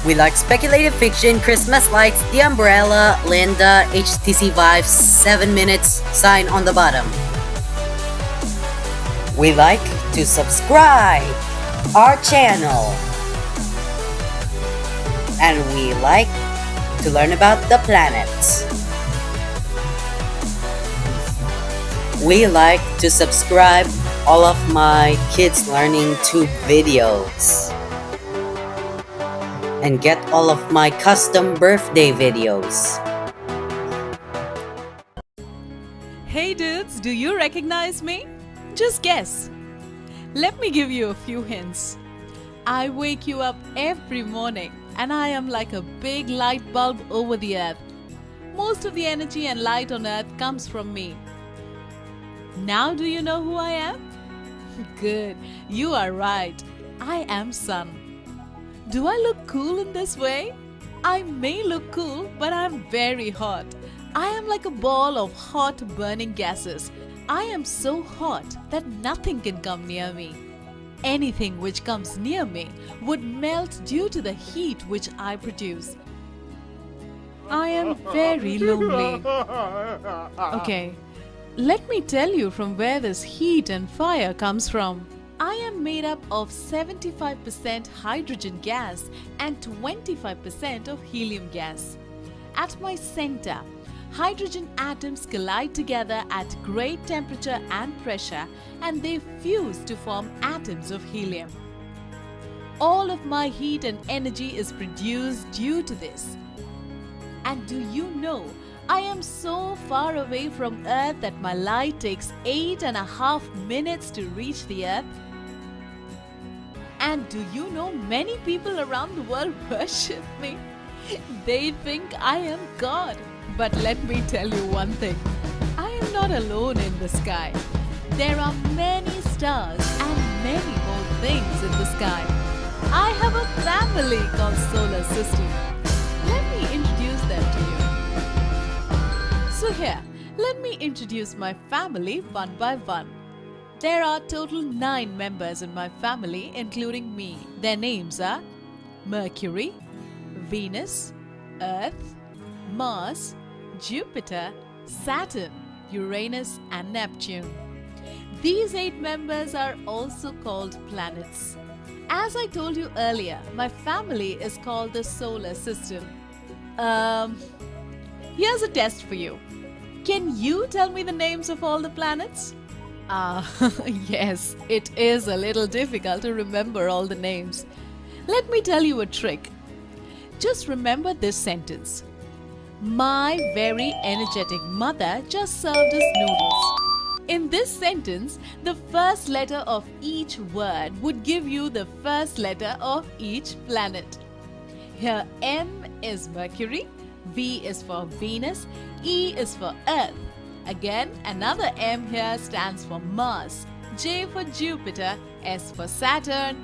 We like speculative fiction, Christmas lights, The Umbrella, Linda, HTC Vive, 7 minutes, sign on the bottom. We like to subscribe our channel. And we like to learn about the planets. We like to subscribe all of my kids learning tube videos and get all of my custom birthday videos. Hey dudes, do you recognize me? Just guess. Let me give you a few hints. I wake you up every morning and I am like a big light bulb over the earth. Most of the energy and light on earth comes from me. Now do you know who I am? Good, you are right. I am Sun. Do I look cool in this way? I may look cool, but I'm very hot. I am like a ball of hot burning gases. I am so hot that nothing can come near me. Anything which comes near me would melt due to the heat which I produce. I am very lonely. Okay, let me tell you from where this heat and fire comes from. I am made up of 75% hydrogen gas and 25% of helium gas. At my center, hydrogen atoms collide together at great temperature and pressure and they fuse to form atoms of helium. All of my heat and energy is produced due to this. And do you know, I am so far away from Earth that my light takes 8.5 minutes to reach the Earth. And do you know many people around the world worship me? They think I am God. But let me tell you one thing. I am not alone in the sky. There are many stars and many more things in the sky. I have a family called Solar System. Let me introduce them to you. So here, let me introduce my family one by one. There are total 9 members in my family, including me. Their names are Mercury, Venus, Earth, Mars, Jupiter, Saturn, Uranus and Neptune. These 8 members are also called planets. As I told you earlier, my family is called the Solar System. Here's a test for you. Can you tell me the names of all the planets? Yes, it is a little difficult to remember all the names. Let me tell you a trick. Just remember this sentence. My very energetic mother just served us noodles. In this sentence, the first letter of each word would give you the first letter of each planet. Here M is Mercury, V is for Venus, E is for Earth. Again, another M here stands for Mars, J for Jupiter, S for Saturn,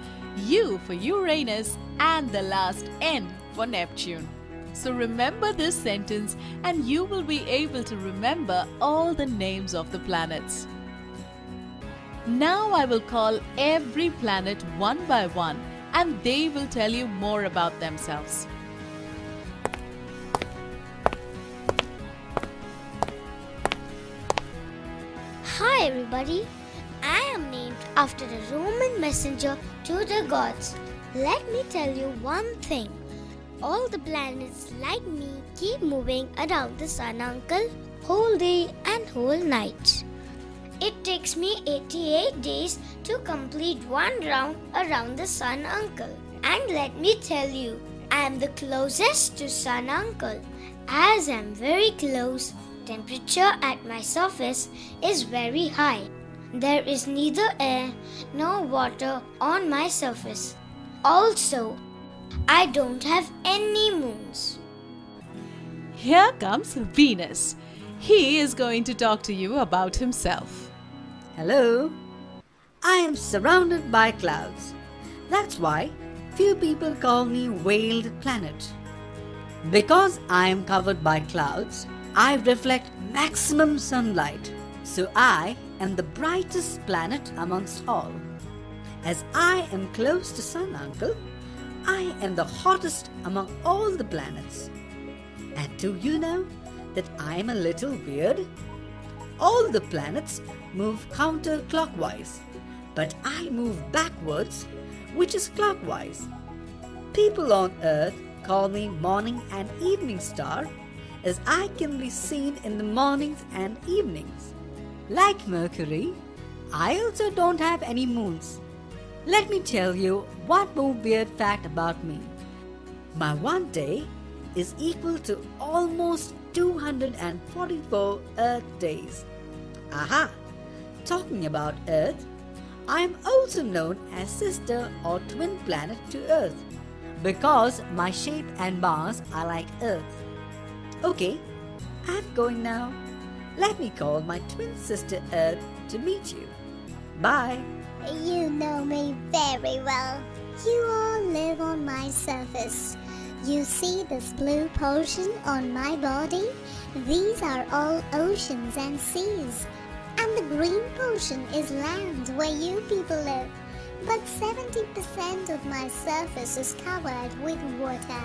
U for Uranus, and the last N for Neptune. So remember this sentence and you will be able to remember all the names of the planets. Now I will call every planet one by one and they will tell you more about themselves. Hi everybody, I am named after the Roman messenger to the gods. Let me tell you one thing. All the planets like me keep moving around the sun, uncle, whole day and whole night. It takes me 88 days to complete one round around the sun, uncle. And let me tell you, I am the closest to sun, uncle. As I am very close, temperature at my surface is very high. There is neither air nor water on my surface. Also, I don't have any moons. Here comes Venus. He is going to talk to you about himself. Hello. I am surrounded by clouds. That's why few people call me Veiled Planet. Because I am covered by clouds, I reflect maximum sunlight. So I am the brightest planet amongst all. As I am close to Sun, uncle, I am the hottest among all the planets. And do you know that I am a little weird? All the planets move counterclockwise, but I move backwards, which is clockwise. People on Earth call me morning and evening star, as I can be seen in the mornings and evenings. Like Mercury, I also don't have any moons. Let me tell you one more weird fact about me. My one day is equal to almost 244 Earth days. Aha! Talking about Earth, I am also known as sister or twin planet to Earth because my shape and mass are like Earth. Okay, I'm going now. Let me call my twin sister Earth to meet you. Bye. You know me very well. You all live on my surface. You see this blue portion on my body? These are all oceans and seas. And the green portion is land where you people live. But 70% of my surface is covered with water.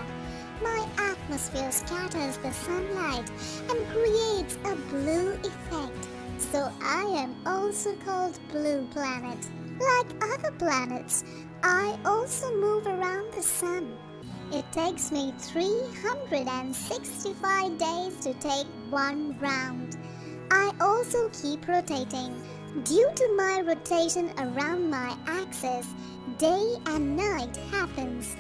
My atmosphere scatters the sunlight and creates a blue effect. So I am also called Blue Planet. Like other planets, I also move around the sun. It takes me 365 days to take one round. I also keep rotating. Due to my rotation around my axis, day and night happens.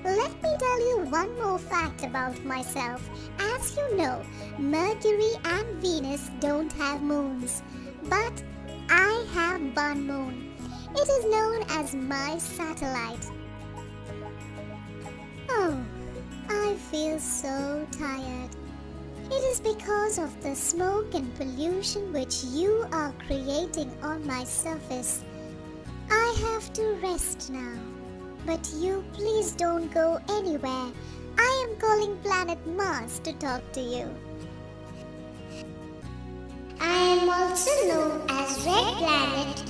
Let me tell you one more fact about myself. As you know, Mercury and Venus don't have moons. But I have one moon. It is known as my satellite. Oh, I feel so tired. It is because of the smoke and pollution which you are creating on my surface. I have to rest now. But you please don't go anywhere. I am calling planet Mars to talk to you. I am also known as Red Planet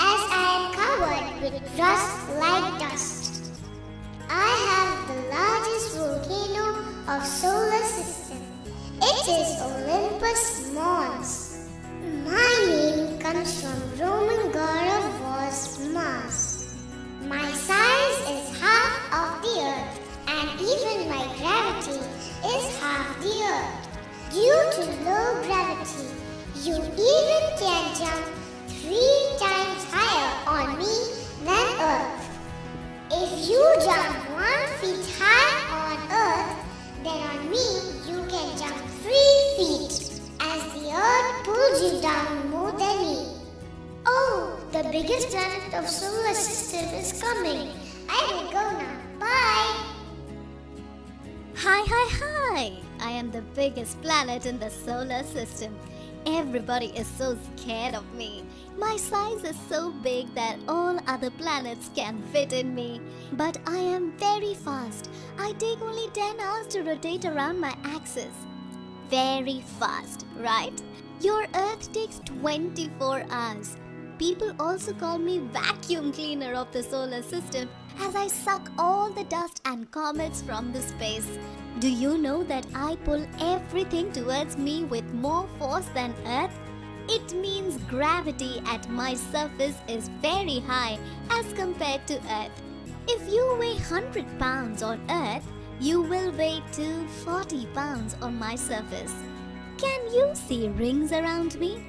as I am covered with rust like dust. I have the largest volcano of solar system. It is Olympus Mons. My name comes from Roman god of wars Mars. My size is half of the Earth, and even my gravity is half the Earth. Due to low gravity, you even can jump 3 times higher on me than Earth. If you jump 1 feet high on Earth, then on me you can jump 3 feet, as the Earth pulls you down more than me. Oh, the biggest planet of solar system is coming. I will go now. Bye. Hi, hi, hi! I am the biggest planet in the solar system. Everybody is so scared of me. My size is so big that all other planets can fit in me. But I am very fast. I take only 10 hours to rotate around my axis. Very fast, right? Your Earth takes 24 hours. People also call me vacuum cleaner of the solar system as I suck all the dust and comets from the space. Do you know that I pull everything towards me with more force than Earth? It means gravity at my surface is very high as compared to Earth. If you weigh 100 pounds on Earth, you will weigh 240 pounds on my surface. Can you see rings around me?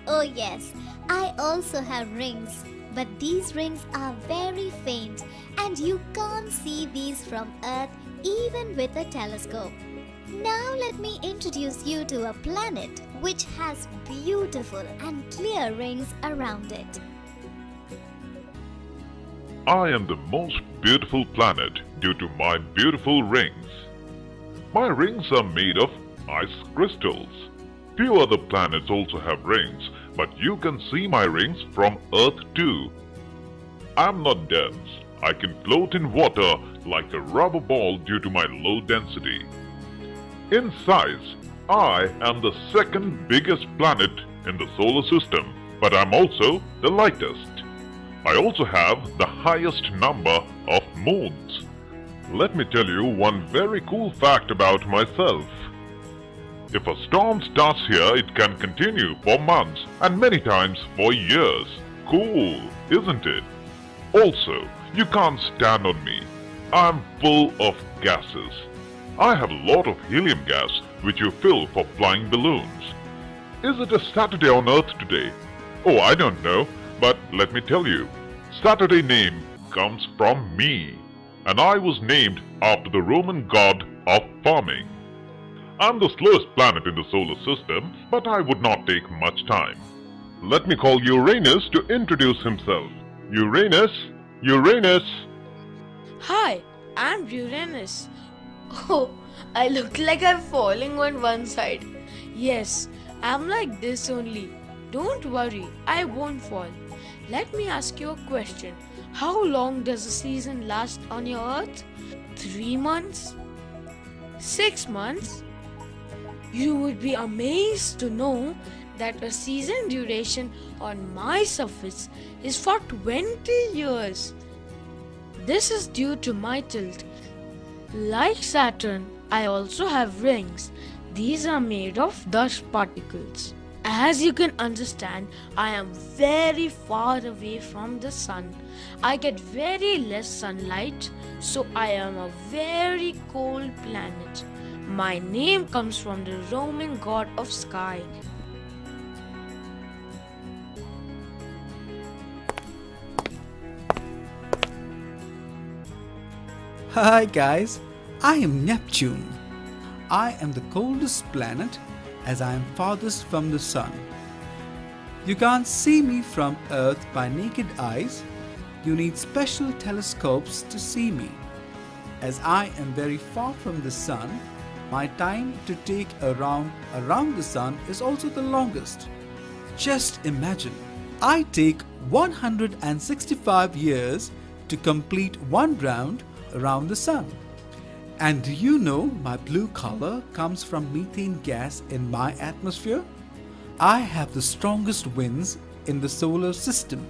Oh yes, I also have rings, but these rings are very faint and you can't see these from Earth even with a telescope. Now let me introduce you to a planet which has beautiful and clear rings around it. I am the most beautiful planet due to my beautiful rings. My rings are made of ice crystals. Few other planets also have rings, but you can see my rings from Earth too. I'm not dense. I can float in water like a rubber ball due to my low density. In size, I am the second biggest planet in the solar system, but I'm also the lightest. I also have the highest number of moons. let me tell you one very cool fact about myself. If a storm starts here, it can continue for months and many times for years. Cool, isn't it? Also, you can't stand on me. I'm full of gases. I have a lot of helium gas which you fill for flying balloons. Is it a Saturday on Earth today? Oh, I don't know, but let me tell you. Saturday name comes from me, and I was named after the Roman god of farming. I'm the slowest planet in the solar system, but I would not take much time. Let me call Uranus to introduce himself. Uranus? Uranus! Hi, I'm Uranus. Oh, I look like I'm falling on one side. Yes, I'm like this only. Don't worry, I won't fall. Let me ask you a question. How long does a season last on your Earth? 3 months? 6 months? You would be amazed to know that a season duration on my surface is for 20 years. This is due to my tilt. Like Saturn, I also have rings. These are made of dust particles. As you can understand, I am very far away from the sun. I get very less sunlight, so I am a very cold planet. My name comes from the Roman god of sky. Hi guys, I am Neptune. I am the coldest planet as I am farthest from the sun. You can't see me from Earth by naked eyes. You need special telescopes to see me. As I am very far from the sun, my time to take a round around the sun is also the longest. Just imagine, I take 165 years to complete one round around the sun. And do you know my blue color comes from methane gas in my atmosphere? I have the strongest winds in the solar system.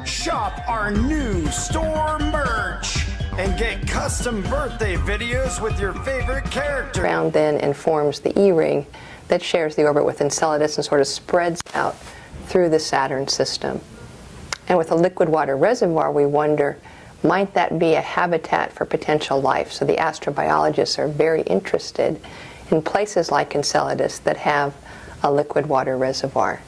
Shop our new store merch and get custom birthday videos with your favorite character. Ground then informs the E-ring that shares the orbit with Enceladus and sort of spreads out through the Saturn system. And with a liquid water reservoir, we wonder, might that be a habitat for potential life? So the astrobiologists are very interested in places like Enceladus that have a liquid water reservoir.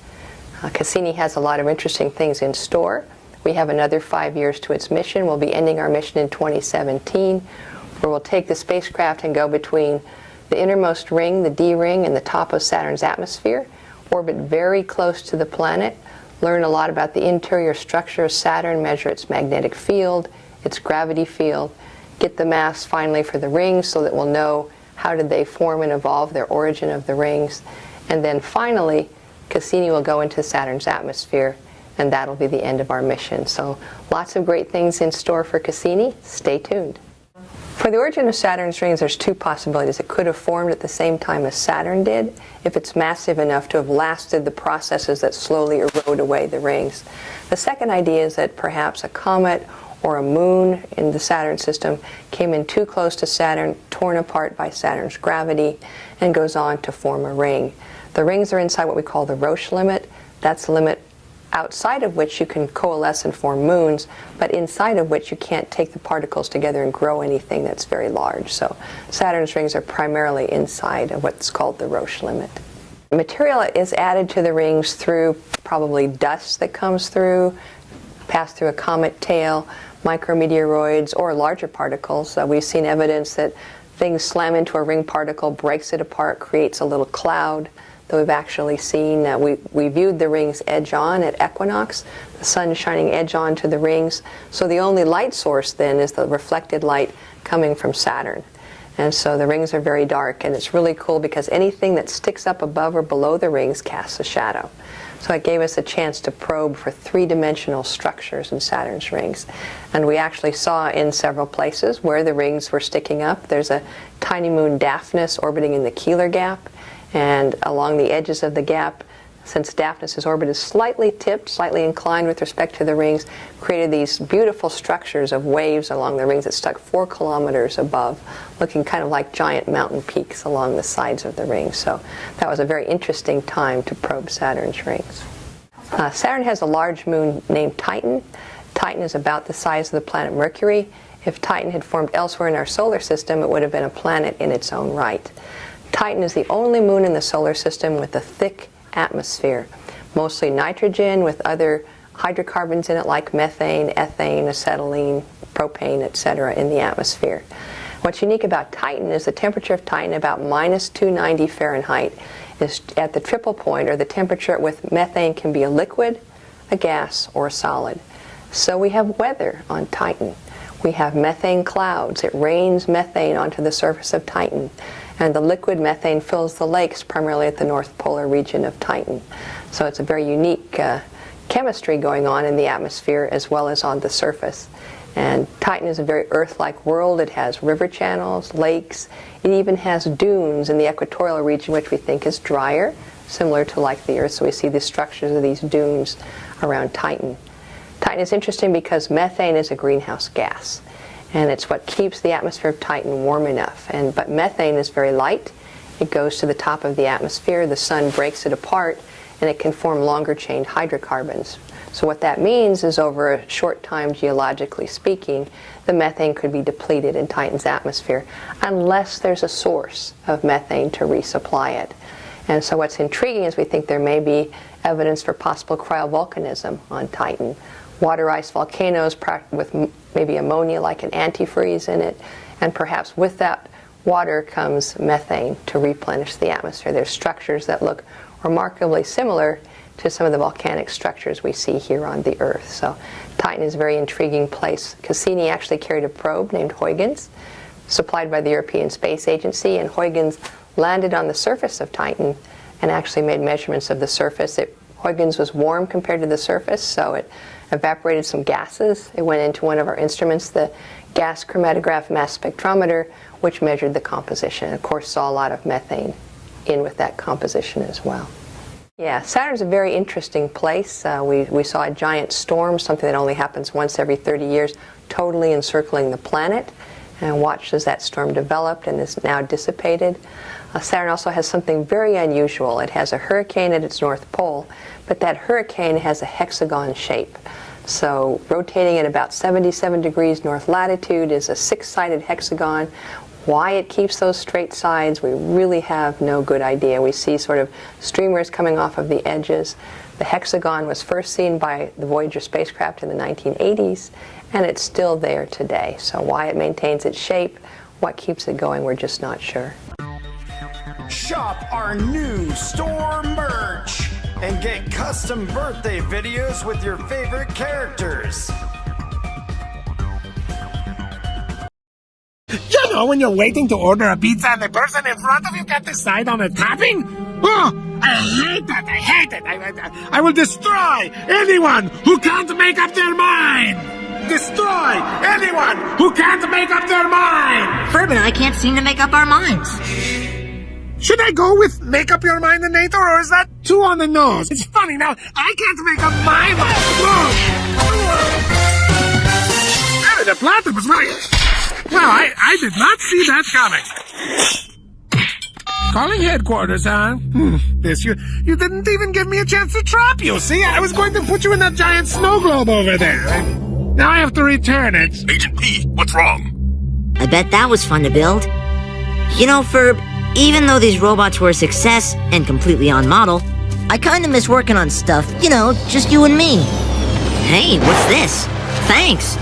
Cassini has a lot of interesting things in store. We have another 5 years to its mission. We'll be ending our mission in 2017, where we'll take the spacecraft and go between the innermost ring, the D ring, and the top of Saturn's atmosphere, orbit very close to the planet, learn a lot about the interior structure of Saturn, measure its magnetic field, its gravity field, get the mass finally for the rings so that we'll know how did they form and evolve, their origin of the rings. And then finally, Cassini will go into Saturn's atmosphere, and that'll be the end of our mission. So lots of great things in store for Cassini. Stay tuned. For the origin of Saturn's rings, there's two possibilities. It could have formed at the same time as Saturn did, if it's massive enough to have lasted the processes that slowly erode away the rings. The second idea is that perhaps a comet or a moon in the Saturn system came in too close to Saturn, torn apart by Saturn's gravity, and goes on to form a ring. The rings are inside what we call the Roche limit. That's the limit outside of which you can coalesce and form moons, but inside of which you can't take the particles together and grow anything that's very large. So Saturn's rings are primarily inside of what's called the Roche limit. Material is added to the rings through probably dust that comes through, passed through a comet tail, micrometeoroids, or larger particles. We've seen evidence that things slam into a ring particle, breaks it apart, creates a little cloud that we've actually seen. We viewed the rings edge on at equinox, the sun shining edge on to the rings. So the only light source then is the reflected light coming from Saturn. And so the rings are very dark, and it's really cool because anything that sticks up above or below the rings casts a shadow. So it gave us a chance to probe for three-dimensional structures in Saturn's rings. And we actually saw in several places where the rings were sticking up. There's a tiny moon Daphnis orbiting in the Keeler Gap, and along the edges of the gap, since Daphnis' orbit is slightly tipped, slightly inclined with respect to the rings, created these beautiful structures of waves along the rings that stuck 4 kilometers above, looking kind of like giant mountain peaks along the sides of the rings. So that was a very interesting time to probe Saturn's rings. Saturn has a large moon named Titan. Titan is about the size of the planet Mercury. If Titan had formed elsewhere in our solar system, it would have been a planet in its own right. Titan is the only moon in the solar system with a thick atmosphere, mostly nitrogen with other hydrocarbons in it like methane, ethane, acetylene, propane, etc. in the atmosphere. What's unique about Titan is the temperature of Titan, about minus 290 Fahrenheit, is at the triple point, or the temperature with methane can be a liquid, a gas, or a solid. So we have weather on Titan. We have methane clouds. It rains methane onto the surface of Titan. And the liquid methane fills the lakes, primarily at the North Polar region of Titan. So it's a very unique chemistry going on in the atmosphere as well as on the surface. And Titan is a very Earth-like world. It has river channels, lakes. It even has dunes in the equatorial region, which we think is drier, similar to like the Earth. So we see the structures of these dunes around Titan. Titan is interesting because methane is a greenhouse gas, and it's what keeps the atmosphere of Titan warm enough. But methane is very light. It goes to the top of the atmosphere. The sun breaks it apart, and it can form longer-chained hydrocarbons. So what that means is over a short time, geologically speaking, the methane could be depleted in Titan's atmosphere unless there's a source of methane to resupply it. And so what's intriguing is we think there may be evidence for possible cryovolcanism on Titan. Water ice volcanoes with maybe ammonia like an antifreeze in it, and perhaps with that water comes methane to replenish the atmosphere. There's structures that look remarkably similar to some of the volcanic structures we see here on the Earth. So Titan is a very intriguing place. Cassini actually carried a probe named Huygens, supplied by the European Space Agency, and Huygens landed on the surface of Titan and actually made measurements of the surface. Huygens was warm compared to the surface, so it evaporated some gases. It went into one of our instruments, the gas chromatograph mass spectrometer, which measured the composition. Of course, saw a lot of methane in with that composition as well. Yeah, Saturn's a very interesting place. We saw a giant storm, something that only happens once every 30 years, totally encircling the planet, and watched as that storm developed and is now dissipated. Saturn also has something very unusual. It has a hurricane at its north pole, but that hurricane has a hexagon shape. So rotating at about 77 degrees north latitude is a 6-sided hexagon. Why it keeps those straight sides, we really have no good idea. We see sort of streamers coming off of the edges. The hexagon was first seen by the Voyager spacecraft in the 1980s, and it's still there today. So why it maintains its shape, what keeps it going, we're just not sure. Shop our new store merch and get custom birthday videos with your favorite characters. You know, when you're waiting to order a pizza and the person in front of you can't decide on the topping? Oh, I hate that. I hate it. I will destroy anyone who can't make up their mind. Destroy anyone who can't make up their mind. Ferb and I can't seem to make up our minds. Should I go with make up your mind, Nator, or is that too on the nose? It's funny, now I can't make up my mind. The platypus, right? Well, I did not see that coming. Calling headquarters, huh? You didn't even give me a chance to trap you, see? I was going to put you in that giant snow globe over there. Now I have to return it. Agent P, what's wrong? I bet that was fun to build. You know, Ferb, even though these robots were a success and completely on model, I kinda miss working on stuff, you know, just you and me. Hey, what's this? Thanks.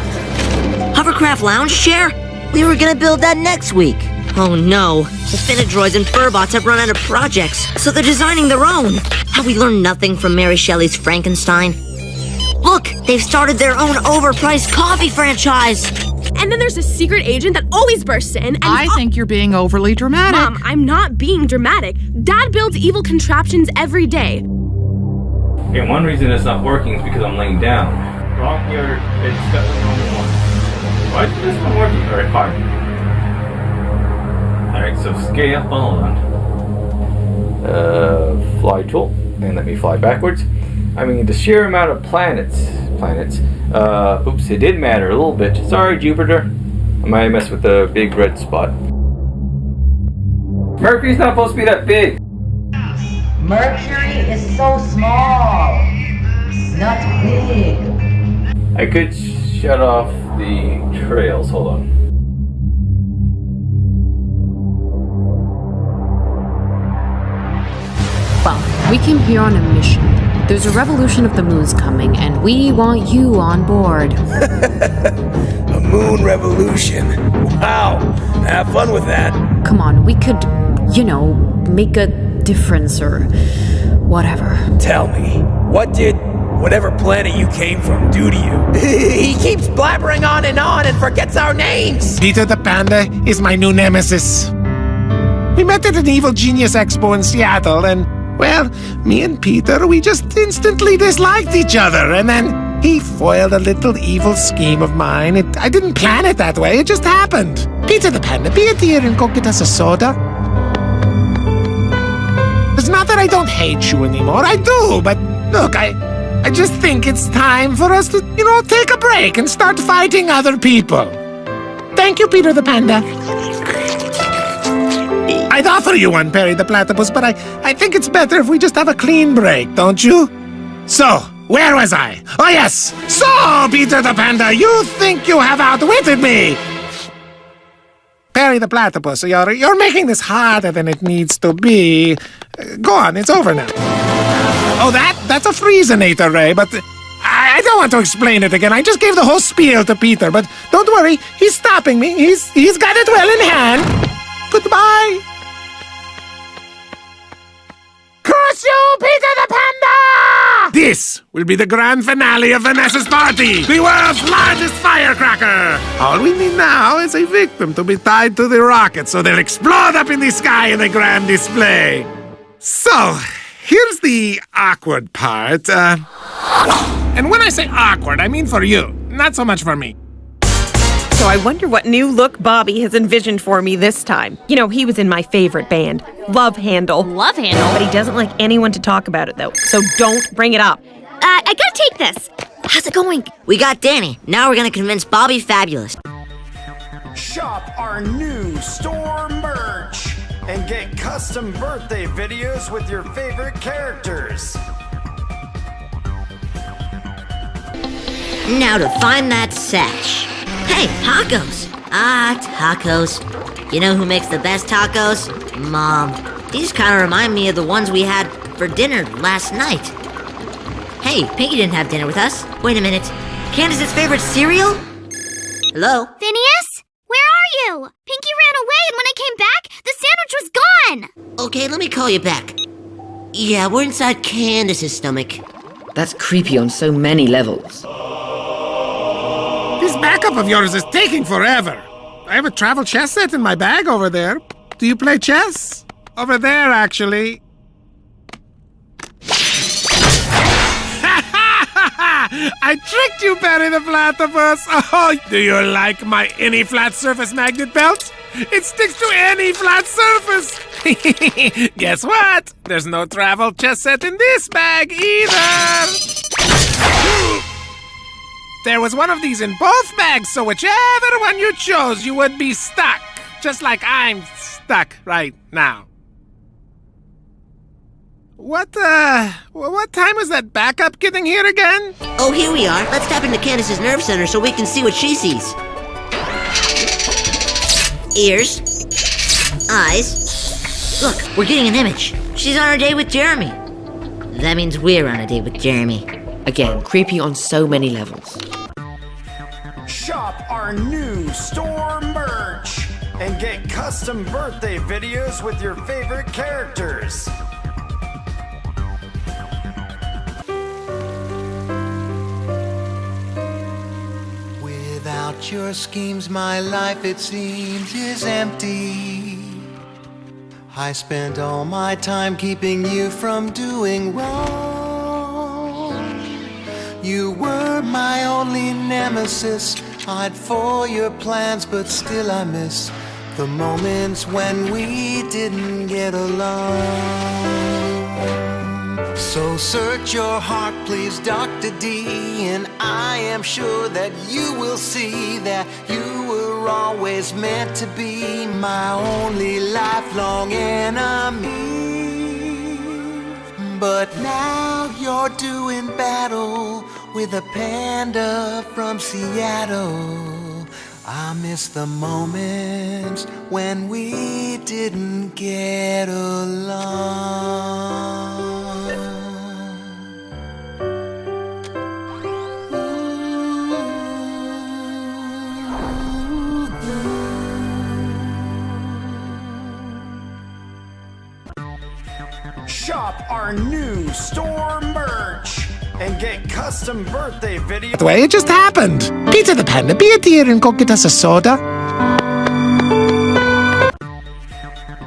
Hovercraft lounge chair? We were gonna build that next week. Oh no, the Finidroids and Furbots have run out of projects, so they're designing their own. Have we learned nothing from Mary Shelley's Frankenstein? Look, they've started their own overpriced coffee franchise. And then there's a secret agent that always bursts in and— I think you're being overly dramatic. Mom, I'm not being dramatic. Dad builds evil contraptions every day. Okay, one reason it's not working is because I'm laying down. Wrong here, it's got the wrong one. Why is this one working? Alright, fine. Alright, so scale, hold on. Fly tool. and let me fly backwards. I mean, the sheer amount of planets, oops, it did matter a little bit. Sorry, Jupiter. I might mess with the big red spot. Mercury's not supposed to be that big. Mercury is so small, not big. I could shut off the trails. Hold on. Well, we came here on a mission. There's a revolution of the moons coming, and we want you on board. A moon revolution? Wow, have fun with that. Come on, we could, make a difference or whatever. Tell me, what did whatever planet you came from do to you? He keeps blabbering on and forgets our names. Peter the Panda is my new nemesis. We met at an Evil Genius Expo in Seattle, and, well, me and Peter, we just instantly disliked each other, and then he foiled a little evil scheme of mine. I didn't plan it that way, it just happened. Peter the Panda, be a dear and go get us a soda. It's not that I don't hate you anymore, I do, but look, I just think it's time for us to, take a break and start fighting other people. Thank you, Peter the Panda. I'd offer you one, Perry the Platypus, but I think it's better if we just have a clean break, don't you? So, where was I? Oh yes! So, Peter the Panda, you think you have outwitted me! Perry the Platypus, you're making this harder than it needs to be. Go on, it's over now. Oh, that's a Freezenator ray, but I don't want to explain it again. I just gave the whole spiel to Peter, but don't worry, he's stopping me. He's got it well in hand. Goodbye. Curse you, Peter the Panda! This will be the grand finale of Vanessa's party, the world's largest firecracker. All we need now is a victim to be tied to the rocket so they'll explode up in the sky in a grand display. So, here's the awkward part. And when I say awkward, I mean for you, not so much for me. So I wonder what new look Bobby has envisioned for me this time. He was in my favorite band, Love Handle. Love Handle? But he doesn't like anyone to talk about it, though, so don't bring it up. I gotta take this. How's it going? We got Danny. Now we're gonna convince Bobby Fabulous. Shop our new store merch and get custom birthday videos with your favorite characters. Now to find that sash. Hey, tacos! Ah, tacos. You know who makes the best tacos? Mom. These kind of remind me of the ones we had for dinner last night. Hey, Pinky didn't have dinner with us. Wait a minute. Candace's favorite cereal? Hello? Phineas? Where are you? Pinky ran away, and when I came back, the sandwich was gone! Okay, let me call you back. Yeah, we're inside Candace's stomach. That's creepy on so many levels. This backup of yours is taking forever. I have a travel chess set in my bag over there. Do you play chess? Over there, actually. I tricked you, Perry the Platypus. Oh, do you like my any flat surface magnet belt? It sticks to any flat surface. Guess what? There's no travel chess set in this bag either. There was one of these in both bags, so whichever one you chose, you would be stuck. Just like I'm stuck right now. What time was that backup getting here again? Oh, here we are. Let's tap into Candace's nerve center so we can see what she sees. Ears. Eyes. Look, we're getting an image. She's on her date with Jeremy. That means we're on a date with Jeremy. Again, creepy on so many levels. Shop our new store merch and get custom birthday videos with your favorite characters. Without your schemes, my life, it seems, is empty. I spent all my time keeping you from doing wrong. You were my only nemesis. I'd for your plans, but still I miss the moments when we didn't get along. So search your heart, please, Dr. D, and I am sure that you will see that you were always meant to be my only lifelong enemy. But now you're doing battle with a panda from Seattle. I miss the moments when we didn't get along. Shop our new store merch and get custom birthday videos. The way it just happened. Peter the Panda, be a dear and go get us a soda.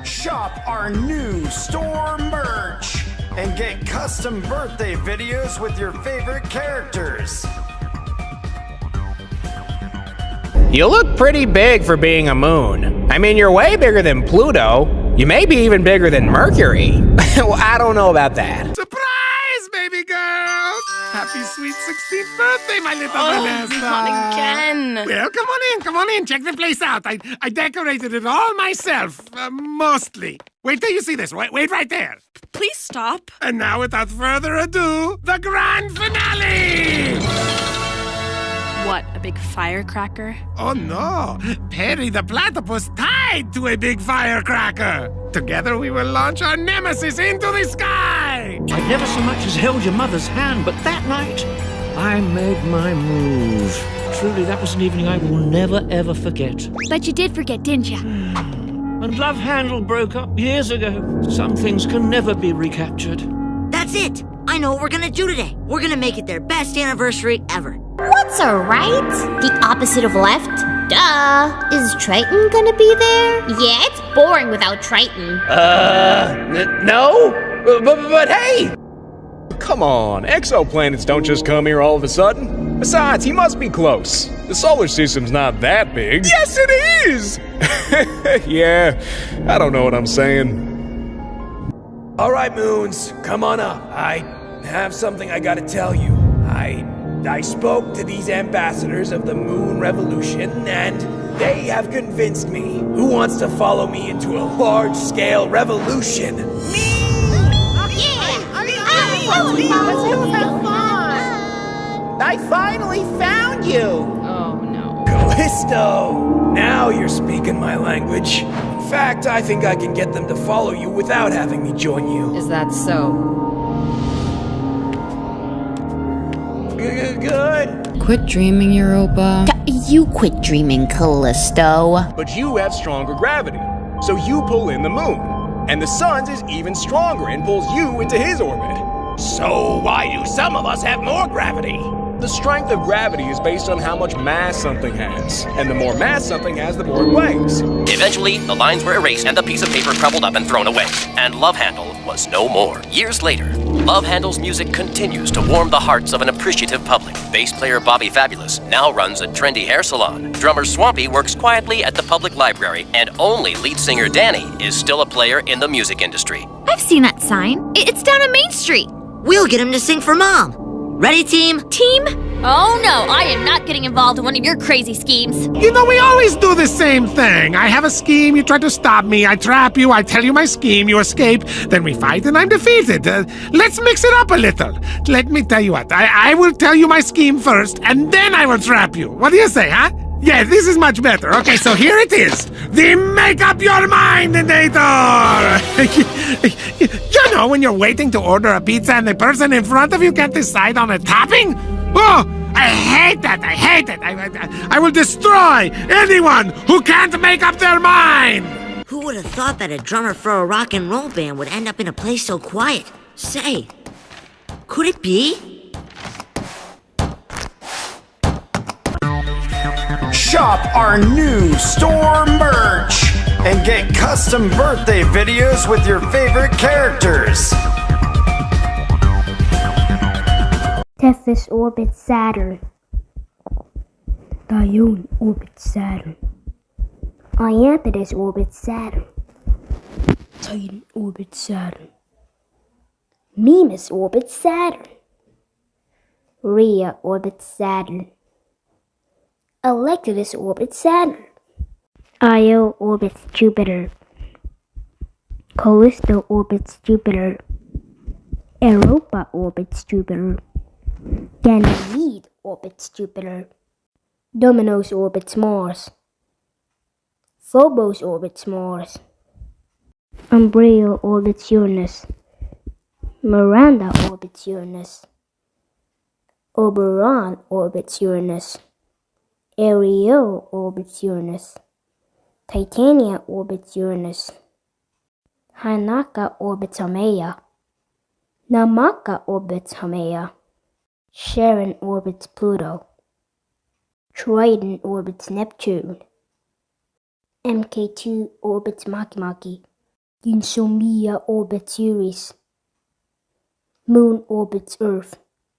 Shop our new store merch and get custom birthday videos with your favorite characters. You look pretty big for being a moon. I mean, you're way bigger than Pluto. You may be even bigger than Mercury. Well, I don't know about that. Surprise, baby girl! Happy sweet 16th birthday, my little Vanessa! Not again. Well, come on in, check the place out. I decorated it all myself, mostly. Wait till you see this. Wait right there. Please stop. And now, without further ado, the grand finale! What, a big firecracker? Oh no! Perry the Platypus tied to a big firecracker! Together we will launch our nemesis into the sky! I never so much as held your mother's hand, but that night, I made my move. Truly, that was an evening I will never, ever forget. But you did forget, didn't you? When Love Handle broke up years ago, some things can never be recaptured. That's it! I know what we're gonna do today. We're gonna make it their best anniversary ever. What's a right? The opposite of left? Duh. Is Triton gonna be there? Yeah, it's boring without Triton. No? But hey! Come on, exoplanets don't just come here all of a sudden. Besides, he must be close. The solar system's not that big. Yes, it is! Yeah, I don't know what I'm saying. All right, Moons, come on up. I have something I gotta tell you. I spoke to these ambassadors of the Moon Revolution, and they have convinced me. Who wants to follow me into a large-scale revolution? I finally found you! Oh, no. Callisto! Now you're speaking my language. In fact, I think I can get them to follow you without having me join you. Is that so? Good. Quit dreaming, Europa. You quit dreaming, Callisto. But you have stronger gravity, so you pull in the moon. And the sun's is even stronger and pulls you into his orbit. So why do some of us have more gravity? The strength of gravity is based on how much mass something has. And the more mass something has, the more it weighs. Eventually, the lines were erased and the piece of paper crumpled up and thrown away. And Love Handle was no more. Years later, Love Handle's music continues to warm the hearts of an appreciative public. Bass player Bobby Fabulous now runs a trendy hair salon. Drummer Swampy works quietly at the public library. And only lead singer Danny is still a player in the music industry. I've seen that sign. It's down on Main Street. We'll get him to sing for Mom. Ready, team? Team? Oh no, I am not getting involved in one of your crazy schemes. You know, we always do the same thing. I have a scheme, you try to stop me, I trap you, I tell you my scheme, you escape, then we fight and I'm defeated. Let's mix it up a little. Let me tell you what, I will tell you my scheme first, and then I will trap you. What do you say, huh? Yeah, this is much better. Okay, so here it is. The Make Up Your Mind-inator! You know, when you're waiting to order a pizza and the person in front of you can't decide on a topping? Oh, I hate that. I hate it. I will destroy anyone who can't make up their mind. Who would have thought that a drummer for a rock and roll band would end up in a place so quiet? Say, could it be? Shop our new store merch and get custom birthday videos with your favorite characters. Tethys orbits Saturn. Dione orbits Saturn. Ianthus orbits Saturn. Titan orbits Saturn. Mimas orbits Saturn. Rhea orbits Saturn. Electus orbits Saturn. Io orbits Jupiter. Callisto orbits Jupiter. Europa orbits Jupiter. Ganymede orbits Jupiter. Dominos orbits Mars. Phobos orbits Mars. Umbriel orbits Uranus. Miranda orbits Uranus. Oberon orbits Uranus. Ariel orbits Uranus. Titania orbits Uranus. Hanaka orbits Haumea. Namaka orbits Haumea. Charon orbits Pluto. Triton orbits Neptune. MK2 orbits Makemake. Insomnia orbits Uranus. Moon orbits Earth.